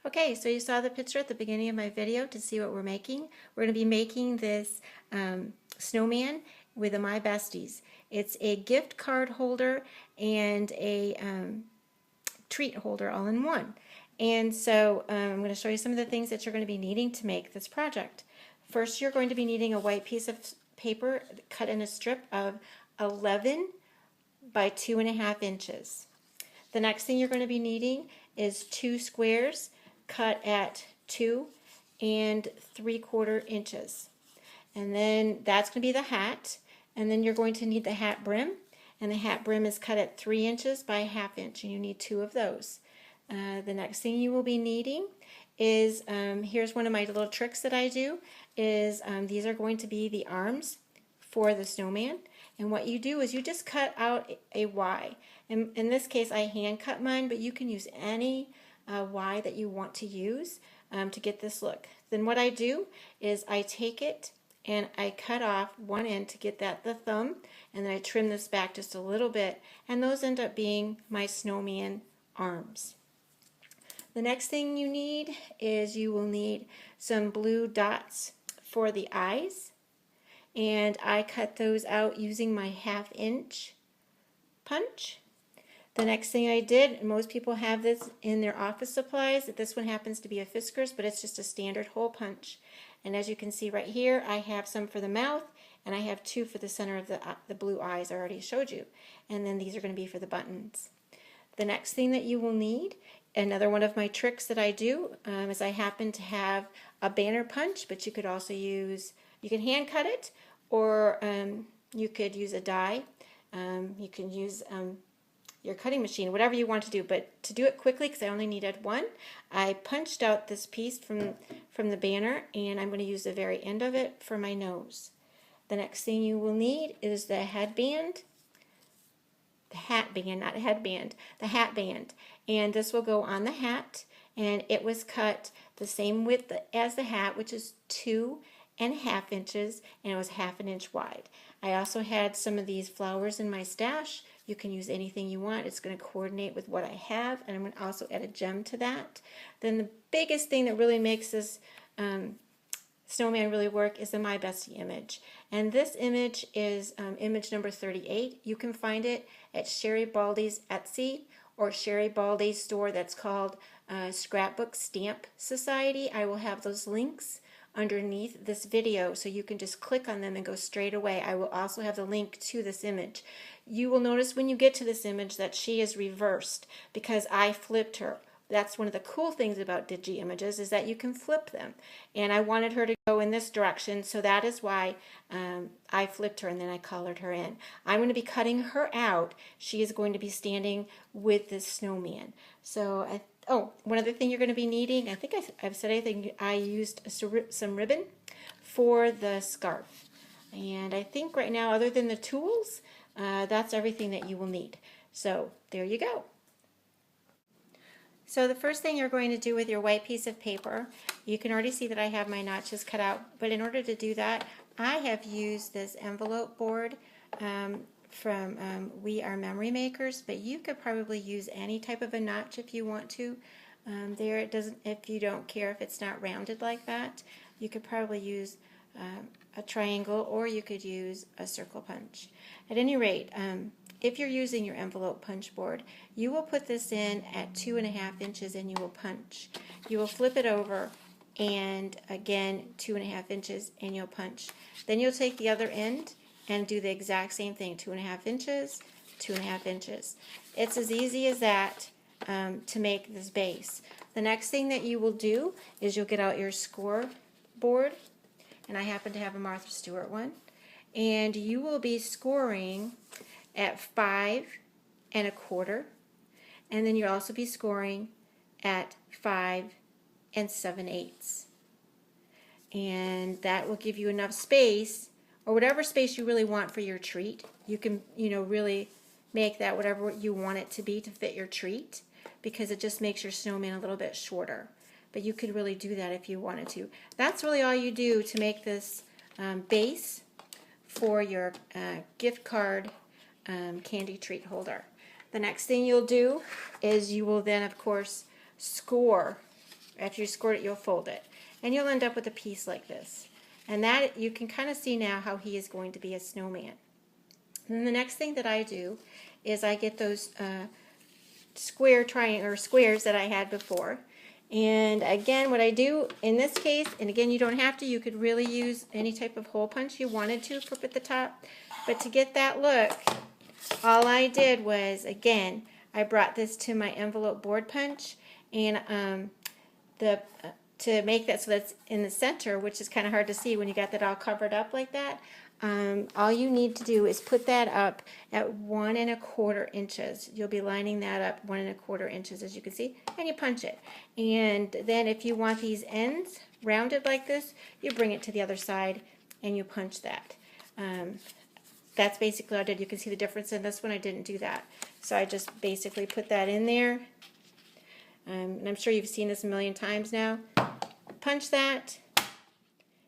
Okay, so you saw the picture at the beginning of my video to see what we're making. We're going to be making this snowman with a My Besties. It's a gift card holder and a treat holder all in one. And so I'm going to show you some of the things that you're going to be needing to make this project. First, you're going to be needing a white piece of paper cut in a strip of 11 by 2.5 inches. The next thing you're going to be needing is 2 squares cut at 2 3/4 inches. And then that's going to be the hat. And then you're going to need the hat brim. And the hat brim is cut at 3 inches by 1/2 inch. And you need 2 of those. The next thing you will be needing is, here's one of my little tricks that I do, is these are going to be the arms for the snowman. And what you do is you just cut out a Y. And in this case, I hand cut mine, but you can use any Y that you want to use to get this look. Then what I do is I take it and I cut off one end to get the thumb, and then I trim this back just a little bit, and those end up being my snowman arms. The next thing you need is you will need some blue dots for the eyes, and I cut those out using my 1/2 inch punch. The next thing I did, most people have this in their office supplies, this one happens to be a Fiskars, but it's just a standard hole punch. And as you can see right here, I have some for the mouth, and I have 2 for the center of the blue eyes I already showed you. And then these are going to be for the buttons. The next thing that you will need, another one of my tricks that I do, is I happen to have a banner punch, but you could also use, you can hand cut it, or you could use a die. You can use your cutting machine, whatever you want to do, but to do it quickly, because I only needed one, I punched out this piece from the banner, and I'm going to use the very end of it for my nose. The next thing you will need is the headband, the hat band, not a headband, the hat band, and this will go on the hat, and it was cut the same width as the hat, which is 2.5 inches, and it was 1/2 inch wide. I also had some of these flowers in my stash. You can use anything you want. It's going to coordinate with what I have, and I'm going to also add a gem to that. Then the biggest thing that really makes this snowman really work is the My Bestie image. And this image is image number 38. You can find it at Sherri Baldy's Etsy or Sherri Baldy's store that's called Scrapbook Stamp Society. I will have those links underneath this video, so you can just click on them and go straight away. I will also have the link to this image. You will notice when you get to this image that she is reversed because I flipped her. That's one of the cool things about Digi images, is that you can flip them. And I wanted her to go in this direction, so that is why I flipped her and then I colored her in. I'm going to be cutting her out. She is going to be standing with this snowman. So, one other thing you're going to be needing, I think I've said anything, I used some ribbon for the scarf. And I think right now, other than the tools, that's everything that you will need. So, there you go. So the first thing you're going to do with your white piece of paper, you can already see that I have my notches cut out, but in order to do that, I have used this envelope board from We Are Memory Makers, but you could probably use any type of a notch if you want to. There, it doesn't, if you don't care if it's not rounded like that, you could probably use a triangle, or you could use a circle punch. At any rate, if you're using your envelope punch board, you will put this in at 2.5 inches and you will punch. You will flip it over, and again 2.5 inches, and you'll punch. Then you'll take the other end and do the exact same thing, 2.5 inches, 2.5 inches. It's as easy as that to make this base. The next thing that you will do is you'll get out your score board, and I happen to have a Martha Stewart one, and you will be scoring at 5 1/4, and then you'll also be scoring at 5 7/8. And that will give you enough space, or whatever space you really want for your treat. You can, really make that whatever you want it to be to fit your treat, because it just makes your snowman a little bit shorter. But you could really do that if you wanted to. That's really all you do to make this base for your gift card candy treat holder. The next thing you'll do is you will then, of course, score After you squirt it, you'll fold it. And you'll end up with a piece like this. And that, you can kind of see now how he is going to be a snowman. And then the next thing that I do is I get those squares that I had before. And again, what I do in this case, and again, you don't have to, you could really use any type of hole punch you wanted to up at the top. But to get that look, all I did was, again, I brought this to my envelope board punch, and to make that so that's in the center, which is kind of hard to see when you got that all covered up like that. All you need to do is put that up at 1 1/4 inches. You'll be lining that up 1 1/4 inches, as you can see, and you punch it. And then if you want these ends rounded like this, you bring it to the other side and you punch that. That's basically what I did. You can see the difference in this one. I didn't do that. So I just basically put that in there. And I'm sure you've seen this a million times now. Punch that,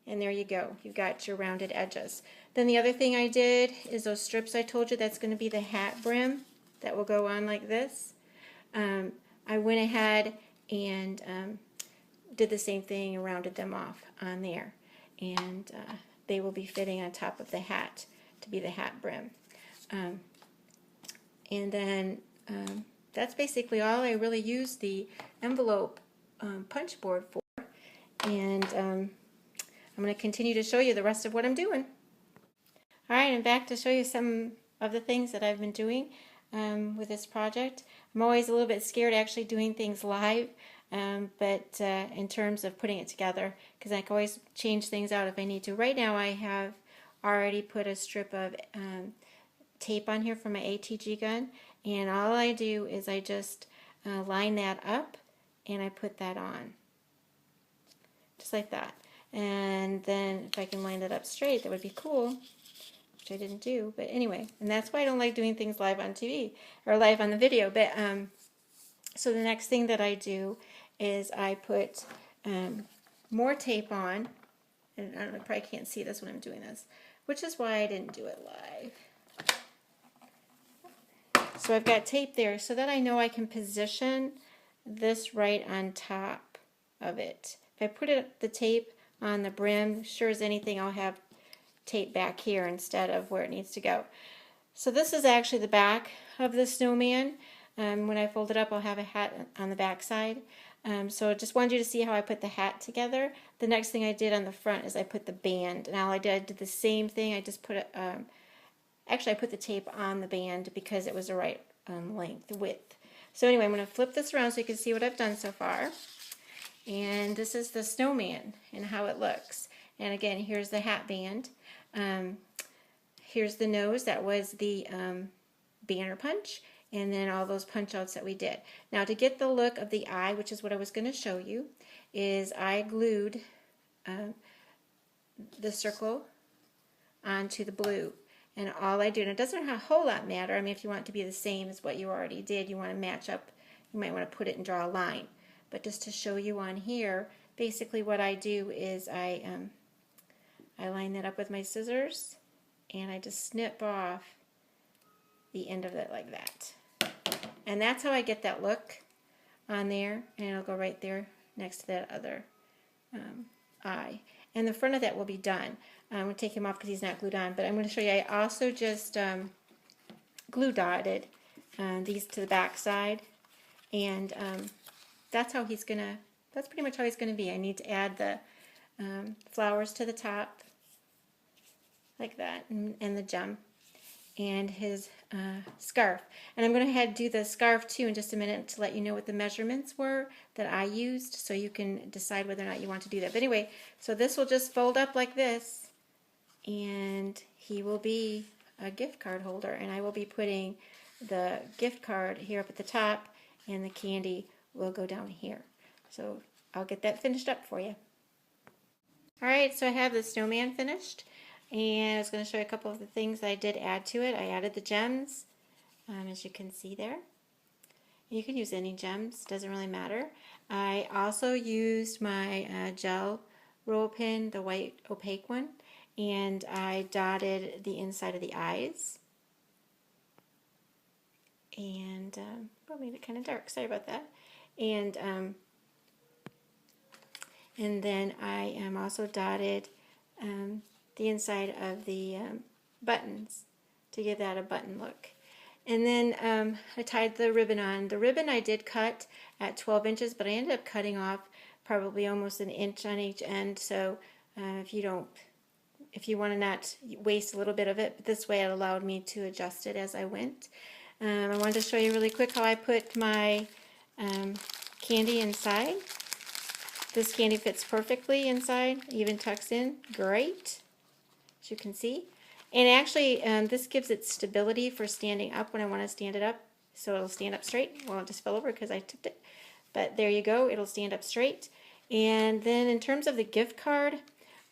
and there you go. You've got your rounded edges. Then the other thing I did is those strips I told you, that's going to be the hat brim that will go on like this. I went ahead and did the same thing and rounded them off on there. And they will be fitting on top of the hat to be the hat brim. And then that's basically all I really use the envelope punch board for. And I'm going to continue to show you the rest of what I'm doing. Alright, I'm back to show you some of the things that I've been doing with this project. I'm always a little bit scared actually doing things live, but in terms of putting it together, because I can always change things out if I need to. Right now I have already put a strip of tape on here from my ATG gun, and all I do is I just line that up and I put that on. Just like that. And then if I can line it up straight, that would be cool, which I didn't do. But anyway, and that's why I don't like doing things live on TV or live on the video. But so the next thing that I do is I put more tape on, and I don't know, I probably can't see this when I'm doing this, which is why I didn't do it live. So I've got tape there so that I know I can position this right on top of it. If I put the tape on the brim, sure as anything, I'll have tape back here instead of where it needs to go. So this is actually the back of the snowman. When I fold it up, I'll have a hat on the back side. So I just wanted you to see how I put the hat together. The next thing I did on the front is I put the band. And all I did the same thing. I just put it, actually I put the tape on the band because it was the right width. So anyway, I'm going to flip this around so you can see what I've done so far. And this is the snowman and how it looks. And again, here's the hat band. Here's the nose. That was the banner punch. And then all those punch outs that we did. Now to get the look of the eye, which is what I was going to show you, is I glued the circle onto the blue. And all I do, and it doesn't a whole lot matter. I mean, if you want it to be the same as what you already did, you want to match up, you might want to put it and draw a line. But just to show you on here, basically what I do is I line that up with my scissors, and I just snip off the end of it like that. And that's how I get that look on there, and it'll go right there next to that other eye. And the front of that will be done. I'm going to take him off because he's not glued on, but I'm going to show you, I also just glue dotted these to the back side, and that's how he's going to, that's pretty much how he's going to be. I need to add the flowers to the top, like that, and the gem, and his scarf. And I'm going to do the scarf too in just a minute to let you know what the measurements were that I used, so you can decide whether or not you want to do that. But anyway, so this will just fold up like this, and he will be a gift card holder, and I will be putting the gift card here up at the top, and the candy will go down here. So I'll get that finished up for you. Alright, so I have the snowman finished, and I was going to show you a couple of the things that I did add to it. I added the gems, as you can see there. You can use any gems, doesn't really matter. I also used my gel roll pin, the white opaque one, and I dotted the inside of the eyes. And made it kind of dark, sorry about that. And And then I am also dotted the inside of the buttons to give that a button look. And then I tied the ribbon on. The ribbon I did cut at 12 inches, but I ended up cutting off probably almost an inch on each end. So if you want to not waste a little bit of it, but this way it allowed me to adjust it as I went. I wanted to show you really quick how I put my candy inside. This candy fits perfectly inside, even tucks in, great, as you can see. And actually, this gives it stability for standing up when I want to stand it up, so it'll stand up straight. Well, it just fell over because I tipped it. But there you go, it'll stand up straight. And then in terms of the gift card,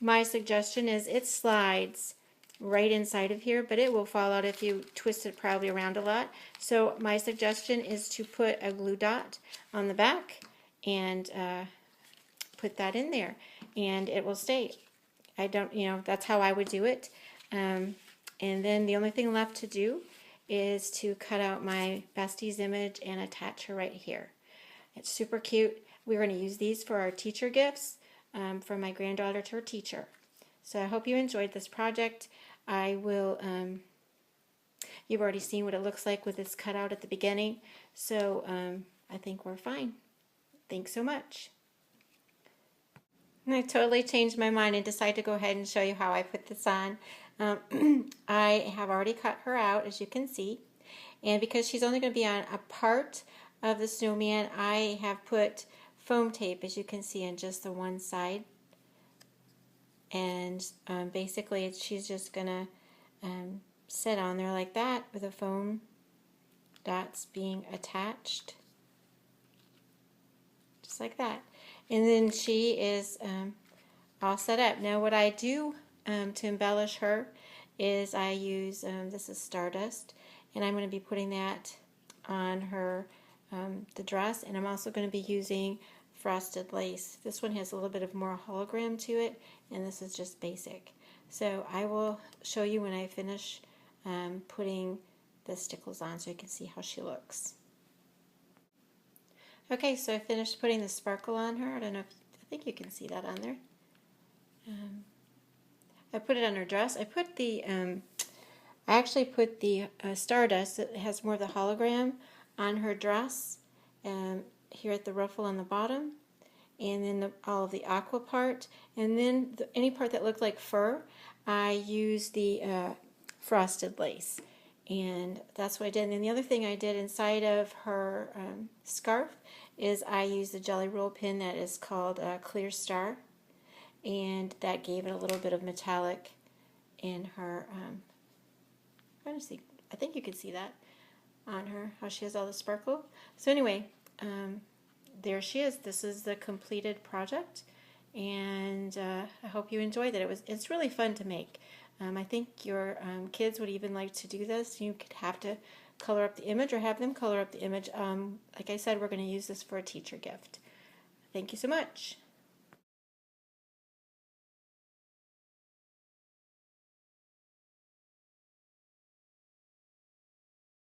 my suggestion is it slides right inside of here, but it will fall out if you twist it probably around a lot. So my suggestion is to put a glue dot on the back and put that in there, and it will stay. I don't, that's how I would do it. And then the only thing left to do is to cut out my besties image and attach her right here. It's super cute. We're going to use these for our teacher gifts from my granddaughter to her teacher. So I hope you enjoyed this project. I will, you've already seen what it looks like with this cutout at the beginning, so I think we're fine. Thanks so much. And I totally changed my mind and decided to go ahead and show you how I put this on. I have already cut her out, as you can see, and because she's only going to be on a part of the snowman, I have put foam tape, as you can see, on just the one side. And basically she's just going to sit on there like that with the foam dots being attached. Just like that. And then she is all set up. Now what I do to embellish her is I use, this is Stardust, and I'm going to be putting that on her, the dress, and I'm also going to be using frosted lace. This one has a little bit of more hologram to it, and this is just basic. So I will show you when I finish putting the stickles on so you can see how she looks. Okay, so I finished putting the sparkle on her. I don't know if, I think you can see that on there. I put it on her dress. I put the, I actually put the Stardust that has more of the hologram on her dress here at the ruffle on the bottom, and then all of the aqua part, and then any part that looked like fur, I used the frosted lace, and that's what I did. And then the other thing I did inside of her scarf is I used the Jelly Roll pin that is called Clear Star, and that gave it a little bit of metallic in her, honestly, I think you can see that on her, how she has all the sparkle. So anyway, there she is. This is the completed project, and I hope you enjoyed it. It's really fun to make. I think your kids would even like to do this. You could have to color up the image or have them color up the image. Like I said, we're going to use this for a teacher gift. Thank you so much.